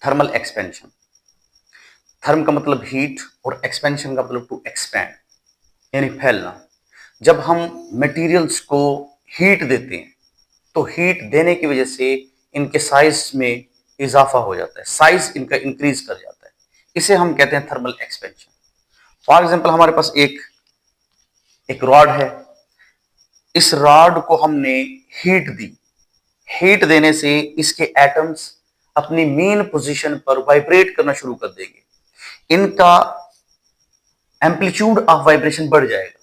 Thermal expansion. Therm का मतलब heat और एक्सपेंशन का मतलब टू एक्सपैंड, यानी फैलना। जब हम मटेरियल्स को हीट देते हैं तो हीट देने की वजह से इनके साइज में इजाफा हो जाता है, साइज इनका इंक्रीज कर जाता है। इसे हम कहते हैं थर्मल एक्सपेंशन। फॉर एग्जांपल हमारे पास एक रॉड है। इस रॉड को हमने हीट दी। हीट देने से इसके एटम्स अपनी मेन पोजीशन पर वाइब्रेट करना शुरू कर देंगे। इनका एम्पलीट्यूड ऑफ वाइब्रेशन बढ़ जाएगा।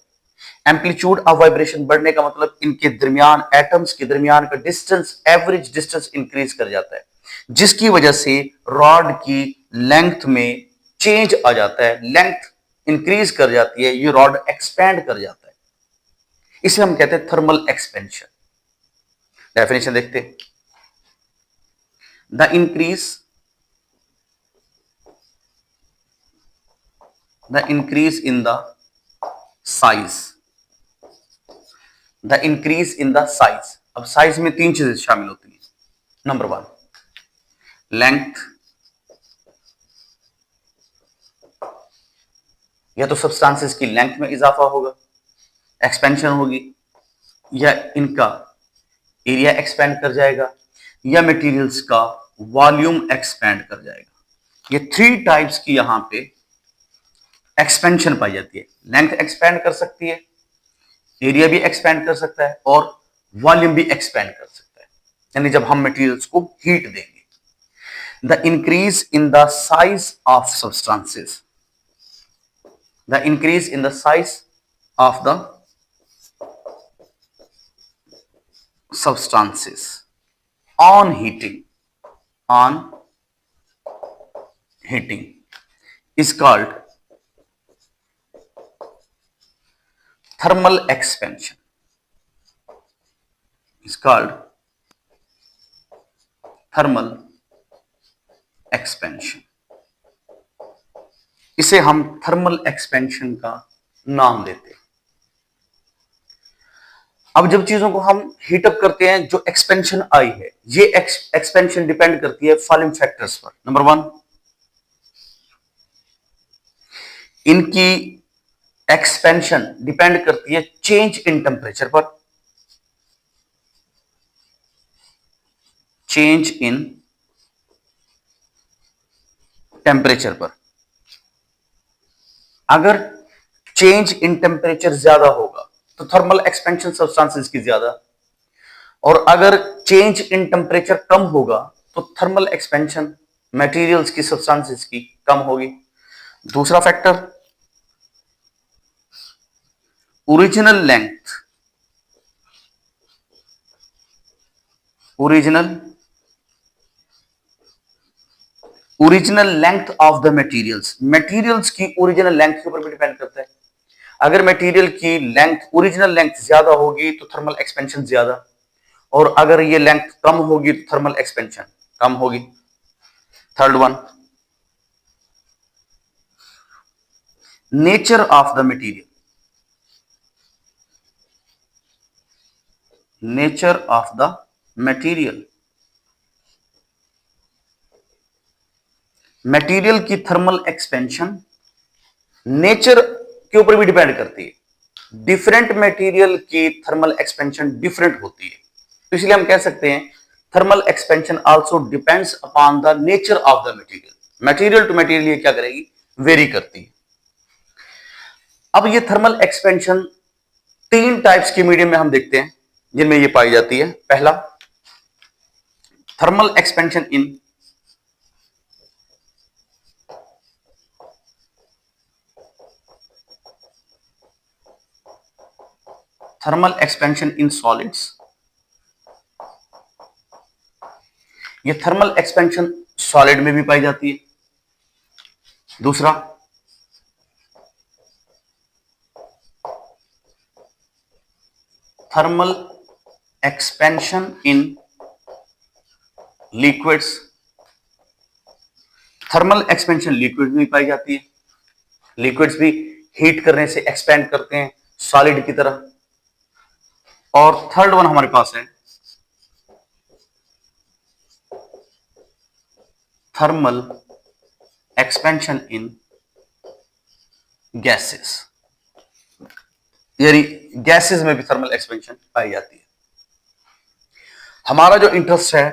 एम्पलीट्यूड ऑफ वाइब्रेशन बढ़ने का मतलब इनके दरमियान, एटम्स के दरमियान का डिस्टेंस, एवरेज डिस्टेंस इंक्रीज कर जाता है, जिसकी वजह से रॉड की लेंथ में चेंज आ जाता है, लेंथ इंक्रीज कर जाती है, ये रॉड एक्सपैंड कर जाता है। इसे हम कहते हैं थर्मल एक्सपेंशन। डेफिनेशन देखते हैं। The increase in the size. The increase in the size. अब साइज में तीन चीजें शामिल होती हैं। नंबर 1 लेंथ, या तो सब्सटेंसेस की लेंथ में इजाफा होगा, एक्सपेंशन होगी, या इनका एरिया एक्सपेंड कर जाएगा, या मटेरियल्स का वॉल्यूम एक्सपेंड कर जाएगा। ये 3 टाइप्स की यहां पे एक्सपेंशन पाई जाती है। लेंथ एक्सपेंड कर सकती है, एरिया भी एक्सपेंड कर सकता है, और वॉल्यूम भी एक्सपेंड कर सकता है, यानी जब हम मटेरियल्स को हीट देंगे। The increase in the size of substances. The increase in the size of the substances on heating is called thermal expansion. Is called thermal expansion. इसे हम थर्मल एक्सपेंशन का नाम देते हैं। अब जब चीजों को हम हीटअप करते हैं, जो एक्सपेंशन आई है, ये एक्सपेंशन डिपेंड करती है फॉलोइंग फैक्टर्स पर। नंबर 1 इनकी एक्सपेंशन डिपेंड करती है चेंज इन टेम्परेचर पर। चेंज इन टेम्परेचर पर। अगर चेंज इन टेम्परेचर ज्यादा होगा तो थर्मल एक्सपेंशन सब्सटेंसेस की ज्यादा, और अगर चेंज इन टेम्परेचर कम होगा तो थर्मल एक्सपेंशन मटेरियल्स की, सब्सटेंसेस की कम होगी। दूसरा factor original length. Original length of the materials. Materials की ओरिजिनल लेंथ के ऊपर भी डिपेंड करता है। अगर मटेरियल की लेंथ, ओरिजिनल लेंथ ज्यादा होगी तो थर्मल एक्सपेंशन ज्यादा, और अगर ये लेंथ कम होगी तो थर्मल एक्सपेंशन कम होगी। Third one nature of the material. Nature of the material. Material की थर्मल एक्सपेंशन नेचर के ऊपर भी डिपेंड करती है। डिफरेंट मटेरियल की थर्मल एक्सपेंशन डिफरेंट होती है, तो इसलिए हम कह सकते हैं thermal expansion also depends upon the nature of the material. Material to material ये क्या करेगी, वेरी करती है। अब ये थर्मल एक्सपेंशन 3 टाइप्स के मीडियम में हम देखते हैं जिनमें ये पाई जाती है। पहला थर्मल एक्सपेंशन इन सॉलिड्स। ये थर्मल एक्सपेंशन सॉलिड में भी पाई जाती है। दूसरा thermal expansion in liquids. Thermal expansion liquid में पाई जाती है। लिक्विड्स भी हीट करने से एक्सपेंड करते हैं सॉलिड की तरह। और थर्ड वन हमारे पास है थर्मल एक्सपेंशन इन गैसेस, यानी गैसेस में भी थर्मल एक्सपेंशन पाई जाती है। हमारा जो इंटरेस्ट है,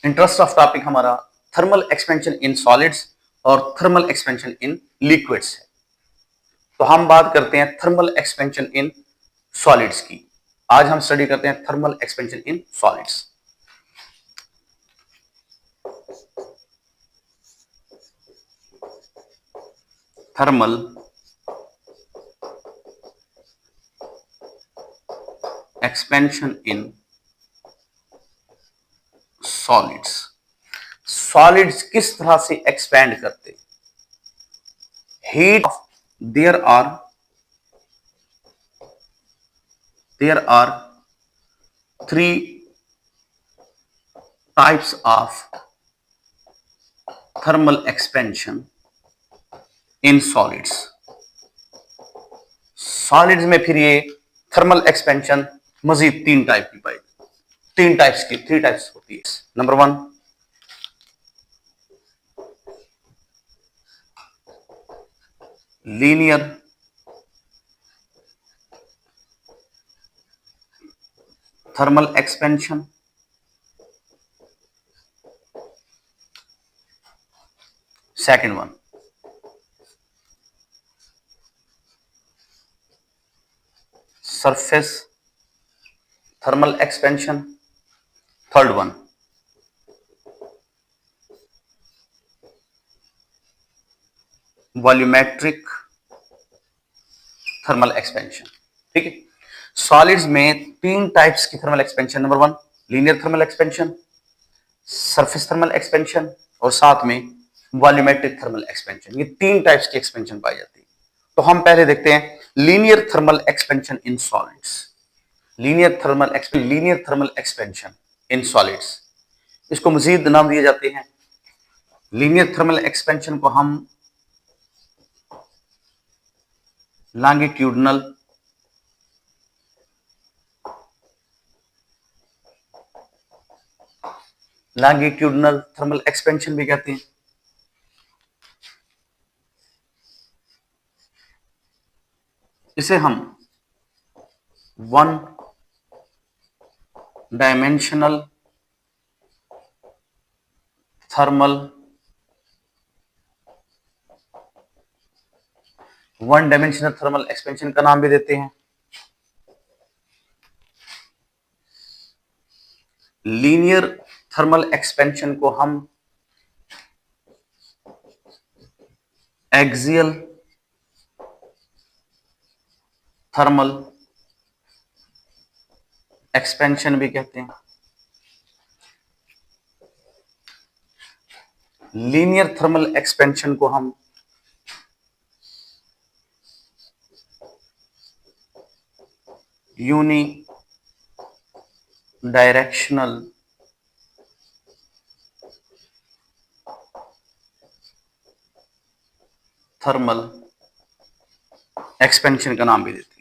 इंटरेस्ट ऑफ टॉपिक हमारा थर्मल एक्सपेंशन इन सॉलिड्स और थर्मल एक्सपेंशन इन लिक्विड्स है। तो हम बात करते हैं थर्मल एक्सपेंशन इन सॉलिड्स की। आज हम स्टडी करते हैं thermal expansion in solids. Thermal expansion in solids. Solids किस तरह से एक्सपैंड करते? Heat, there are three types of thermal expansion in solids. Solids में फिर ये थर्मल एक्सपेंशन मजीद तीन टाइप की पाई, थ्री टाइप्स होती है। Number 1, linear thermal expansion. Second one, surface thermal expansion. Third one, volumetric thermal expansion. ठीक है, सॉलिड्स में तीन टाइप्स की thermal expansion. Number 1, linear thermal expansion, surface thermal expansion और साथ में वॉल्यूमेट्रिक थर्मल एक्सपेंशन। ये तीन टाइप्स की एक्सपेंशन पाई जाती है। तो हम पहले देखते हैं linear thermal expansion in solids. Linear thermal expansion in solids, इसको मजीद नाम दिए जाते हैं। लीनियर थर्मल एक्सपेंशन को हम लॉन्गिट्यूडनल थर्मल एक्सपेंशन भी कहते हैं। इसे हम वन डायमेंशनल थर्मल एक्सपेंशन का नाम भी देते हैं। लीनियर थर्मल एक्सपेंशन को हम एक्सियल थर्मल एक्सपेंशन भी कहते हैं। लीनियर थर्मल एक्सपेंशन को हम यूनी डायरेक्शनल थर्मल एक्सपेंशन का नाम भी देते हैं।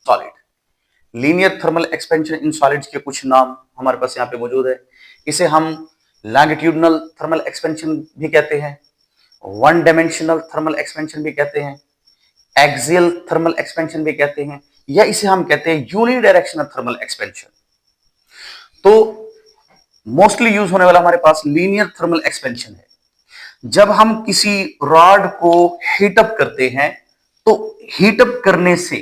Solid linear thermal expansion in solids के कुछ नाम हमारे पास यहाँ पे मौजूद है। इसे हम लॉन्गिट्यूडनल थर्मल एक्सपेंशन भी कहते हैं, वन डायमेंशनल थर्मल एक्सपेंशन भी कहते हैं, एक्सियल थर्मल एक्सपेंशन भी कहते हैं, या इसे हम कहते हैं यूनिडायरेक्शनल थर्मल एक्सपेंशन। तो मोस्टली यूज होने वाला हमारे पास लीनियर थर्मल एक्सपेंशन है। जब हम किसी रॉड को हीटअप करते हैं तो हीटअप करने से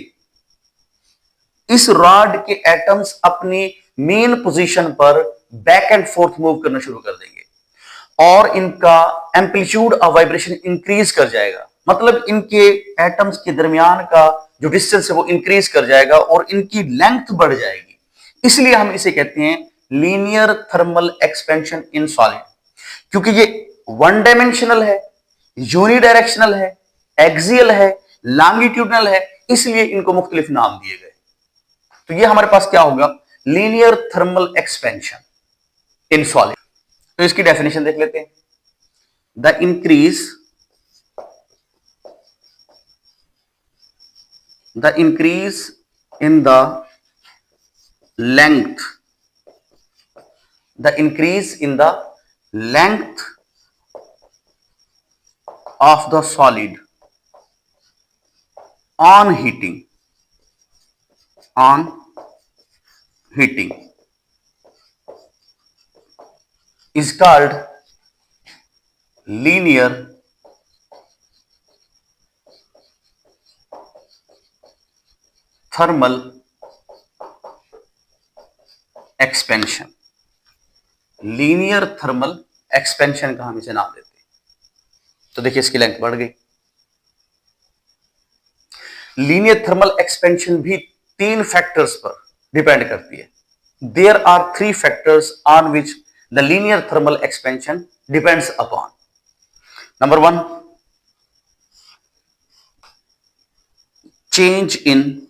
इस रॉड के एटम्स अपनी मेन पोजीशन पर बैक एंड फोर्थ मूव करना शुरू कर देंगे और इनका एम्पलीट्यूड ऑफ वाइब्रेशन इंक्रीज कर जाएगा। मतलब इनके एटम्स के दरमियान का जो डिस्टेंस है वो इंक्रीज कर जाएगा और इनकी लेंथ बढ़ जाएगी। इसलिए हम इसे कहते हैं linear thermal expansion in solid, क्योंकि ये वन डायमेंशनल है, यूनिडायरेक्शनल है, एक्सियल है, लॉन्गिट्यूडनल है, इसलिए इनको मुख्तलिफ नाम दिए गए। तो ये हमारे पास क्या होगा, linear thermal expansion in solid. तो इसकी डेफिनेशन देख लेते हैं। The increase in the length length of the solid on heating is called linear thermal expansion। Linear thermal expansion का हम इसे नाम देते हैं। तो देखिए इसकी लेंथ बढ़ गई। लीनियर थर्मल एक्सपेंशन भी 3 फैक्टर्स पर डिपेंड करती है। There are 3 factors on which the linear thermal expansion depends upon. Number 1, change in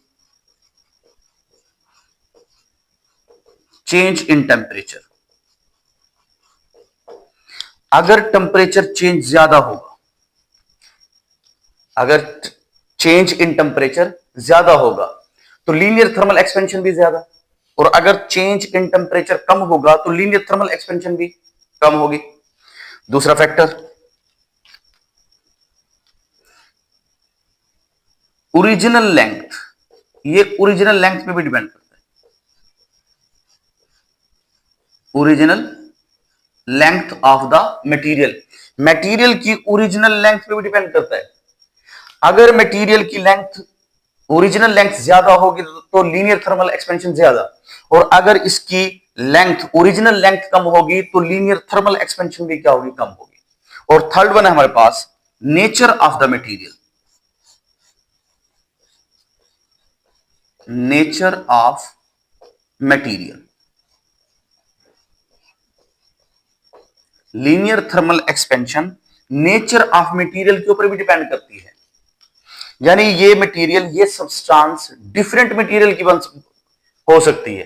temperature. अगर टेम्परेचर चेंज ज्यादा होगा, अगर चेंज इन टेम्परेचर ज्यादा होगा तो लीनियर थर्मल एक्सपेंशन भी ज्यादा, और अगर चेंज इन टेम्परेचर कम होगा तो लीनियर थर्मल एक्सपेंशन भी कम होगी। दूसरा फैक्टर, ओरिजिनल लेंथ। ये ओरिजिनल लेंथ पे भी डिपेंड करता है। Original length of the material, material की ओरिजिनल लेंथ पे भी डिपेंड करता है। अगर मटेरियल की लेंथ, ओरिजिनल लेंथ ज्यादा होगी तो लीनियर थर्मल एक्सपेंशन ज्यादा, और अगर इसकी लेंथ, ओरिजिनल लेंथ कम होगी तो लीनियर थर्मल एक्सपेंशन भी क्या होगी, कम होगी। और थर्ड वन है हमारे पास nature of the material. Nature of material, linear thermal expansion nature of material के ऊपर भी डिपेंड करती है। यानी ये मटेरियल, ये सब्सटेंस डिफरेंट मटेरियल की हो सकती है,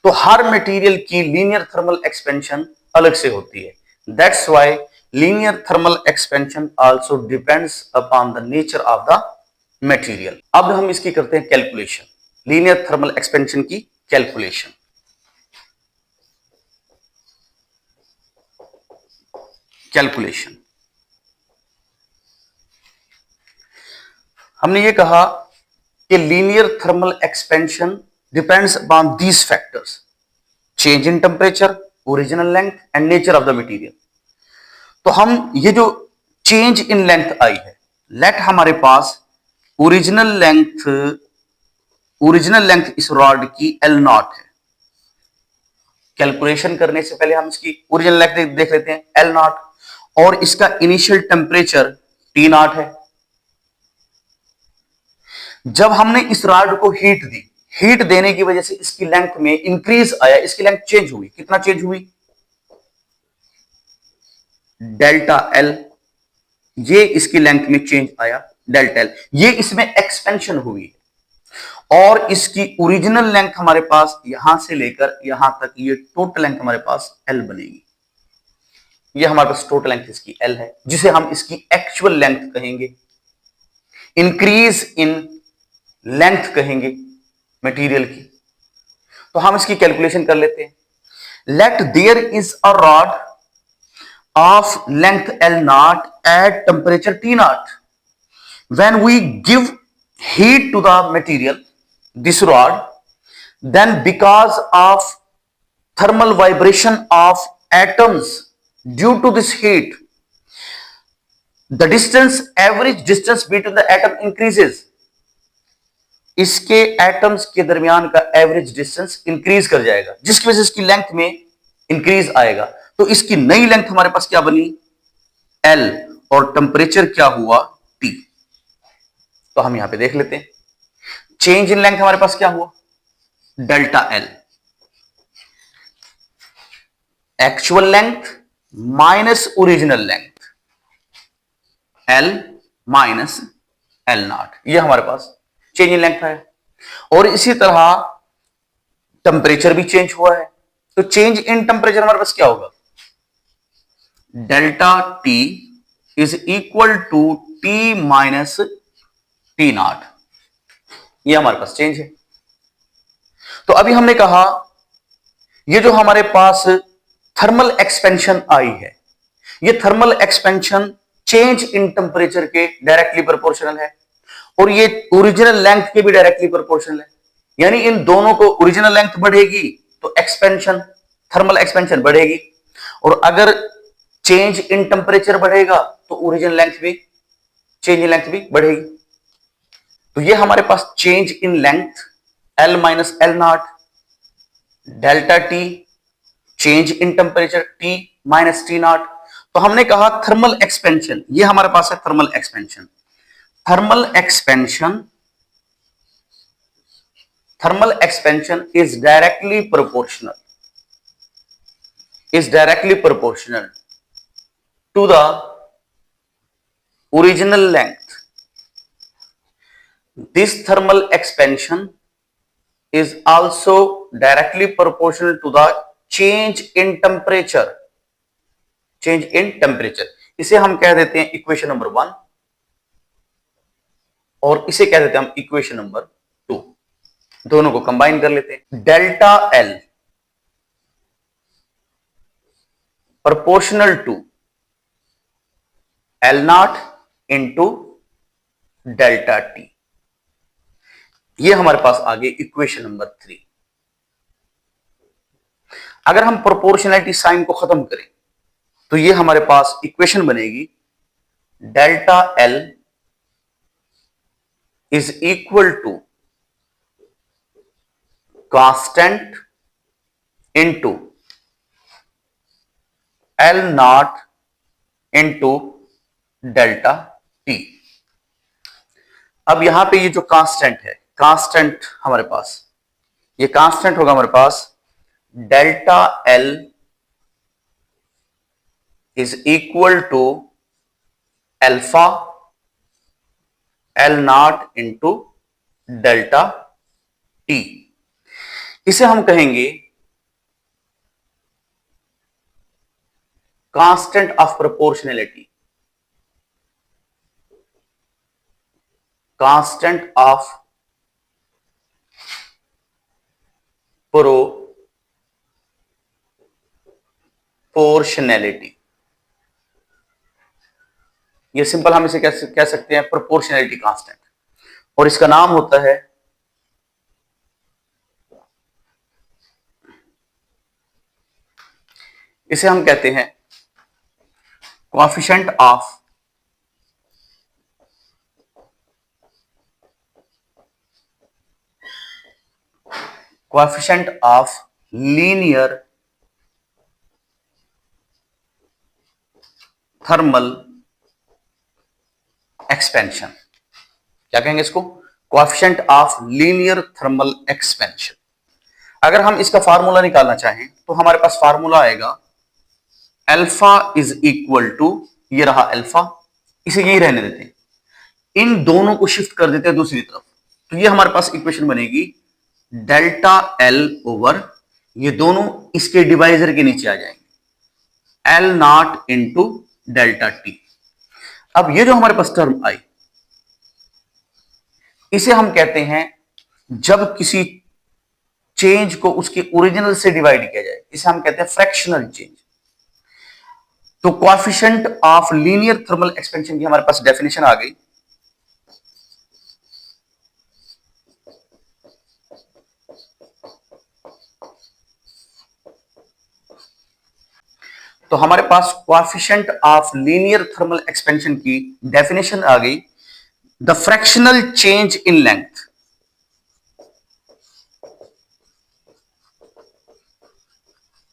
तो हर मटेरियल की लीनियर थर्मल एक्सपेंशन अलग से होती है। That's why linear thermal expansion also depends upon the nature of the material. अब हम इसकी करते हैं कैलकुलेशन, लीनियर थर्मल एक्सपेंशन की कैलकुलेशन। कैलकुलेशन, हमने ये कहा कि linear thermal expansion depends upon these factors, change in temperature, original length and nature of the material. तो हम ये जो चेंज इन लेंथ आई है, लेट हमारे पास ओरिजिनल लेंथ इस रॉड की L0 है। कैलकुलेशन करने से पहले हम इसकी ओरिजिनल लेंथ देख लेते हैं, L0, और इसका इनिशियल टेम्परेचर T0 है। जब हमने इस रॉड को हीट दी, हीट देने की वजह से इसकी लेंथ में इंक्रीज आया, इसकी लेंथ चेंज हुई। कितना चेंज हुई? डेल्टा L, ये इसकी लेंथ में चेंज आया डेल्टा L, ये इसमें एक्सपेंशन हुई। और इसकी ओरिजिनल लेंथ हमारे पास यहां से लेकर यहां तक, ये टोटल लेंथ हमारे पास L बनेगी। ये हमारे पास टोटल लेंथ इसकी L है, जिसे हम इसकी एक्चुअल लेंथ कहेंगे, इंक्रीज इन लेंथ कहेंगे मटेरियल की। तो हम इसकी कैलकुलेशन कर लेते हैं। Let there is a rod of length L0 at temperature T0। When we give heat to the material, this rod, then because of thermal vibration of atoms due to this heat, the average distance between the atom increases। इसके atoms के दरमियान का average distance increase कर जाएगा, जिसकी वजह से इसकी लेंथ में इंक्रीज आएगा। तो इसकी नई लेंथ हमारे पास क्या बनी? L, और टेम्परेचर क्या हुआ? T। तो हम यहां पे देख लेते हैं, चेंज इन लेंथ हमारे पास क्या हुआ? Delta L, actual length minus original length, L minus L0, ये हमारे पास चेंज इन लेंथ है। और इसी तरह टेम्परेचर भी चेंज हुआ है, तो चेंज इन टेम्परेचर हमारे पास क्या होगा? Delta T is equal to T minus T0, ये हमारे पास चेंज है। तो अभी हमने कहा ये जो हमारे पास थर्मल एक्सपेंशन आई है, ये thermal expansion change in temperature के डायरेक्टली प्रोपोर्शनल है और ये ओरिजिनल लेंथ के भी डायरेक्टली प्रोपोर्शनल है। यानी इन दोनों को ओरिजिनल लेंथ बढ़ेगी तो एक्सपेंशन, थर्मल एक्सपेंशन बढ़ेगी, और अगर चेंज इन टेम्परेचर बढ़ेगा तो ओरिजिनल लेंथ भी, चेंज इन लेंथ भी बढ़ेगी। तो ये हमारे पास change in length L minus L naught, delta T, change in temperature T minus T naught. तो हमने कहा थर्मल एक्सपेंशन, ये हमारे पास है thermal expansion. Thermal expansion, thermal expansion is directly proportional to the original length. This thermal expansion is also directly proportional to the change in temperature. Change in temperature, इसे हम कह देते हैं इक्वेशन नंबर 1 और इसे कह देते हैं हम इक्वेशन नंबर 2। दोनों को कंबाइन कर लेते हैं। Delta L proportional to L not into delta T, ये हमारे पास आ गई इक्वेशन नंबर 3। अगर हम प्रोपोर्शनैलिटी साइन को खत्म करें तो ये हमारे पास इक्वेशन बनेगी delta L is equal to constant into L not into delta T. अब यहां पे ये जो कांस्टेंट है, कांस्टेंट हमारे पास, ये कांस्टेंट होगा हमारे पास delta L is equal to alpha L not into delta T. इसे हम कहेंगे constant of proportionality, constant of proportionality. ये सिंपल हम इसे कह सकते हैं प्रोपोर्शनैलिटी कांस्टेंट, और इसका नाम होता है इसे हम कहते हैं coefficient of linear thermal expansion. क्या कहेंगे इसको? Coefficient of linear thermal expansion. अगर हम इसका फार्मूला निकालना चाहें तो हमारे पास फार्मूला आएगा अल्फा इज इक्वल टू, ये रहा अल्फा, इसे यही रहने देते हैं, इन दोनों को शिफ्ट कर देते हैं दूसरी तरफ, तो ये हमारे पास इक्वेशन बनेगी डेल्टा एल ओवर, ये दोनों इसके डिवाइजर के नीचे आ जाएंगे, L not into delta T. अब ये जो हमारे पास टर्म आई, इसे हम कहते हैं जब किसी चेंज को उसके ओरिजिनल से डिवाइड किया जाए, इसे हम कहते हैं फ्रैक्शनल चेंज। तो coefficient of linear thermal expansion की हमारे पास डेफिनेशन आ गई। तो हमारे पास coefficient of linear thermal expansion की डेफिनेशन आ गई, the fractional change in length,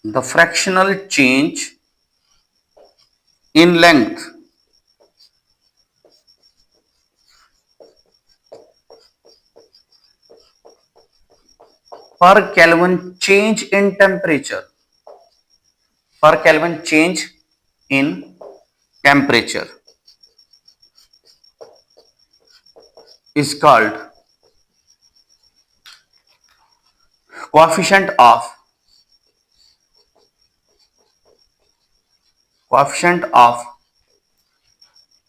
the fractional change in length per Kelvin change in temperature, per Kelvin change in temperature is called coefficient of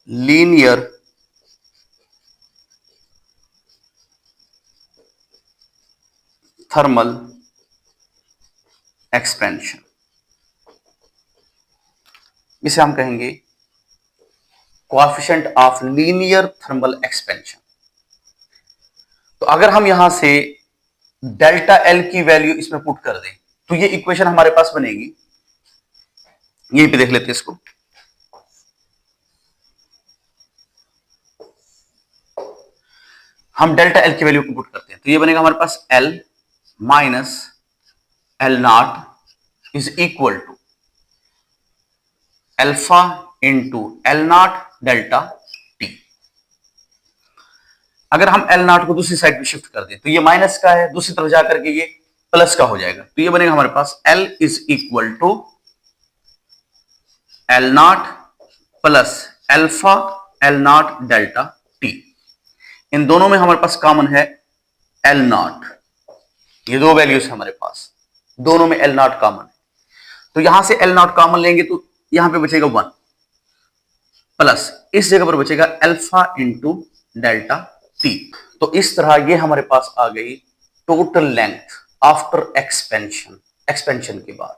linear thermal expansion। इसे हम कहेंगे coefficient of linear thermal expansion. तो अगर हम यहां से delta L की value इसमें पुट कर दें तो ये इक्वेशन हमारे पास बनेगी, यहीं पे देख लेते हैं इसको। हम डेल्टा एल की वैल्यू को पुट करते हैं तो ये बनेगा हमारे पास L minus L naught is equal to alpha into L naught delta T. अगर हम एल नॉट को दूसरी साइड पे शिफ्ट कर दें तो ये माइनस का है, दूसरी तरफ जाकर के ये प्लस का हो जाएगा। तो ये बनेगा हमारे पास L is equal to L naught plus alpha L naught delta T. इन दोनों में हमारे पास कॉमन है एल नॉट, ये दो वैल्यूज है हमारे पास, दोनों में एल नॉट कॉमन है। तो यहां से एल नॉट कॉमन लेंगे तो यहां पे बचेगा 1 प्लस इस जगह पर बचेगा अल्फा इंटू डेल्टा टी। तो इस तरह ये हमारे पास आ गई टोटल लेंथ आफ्टर एक्सपेंशन के बाद।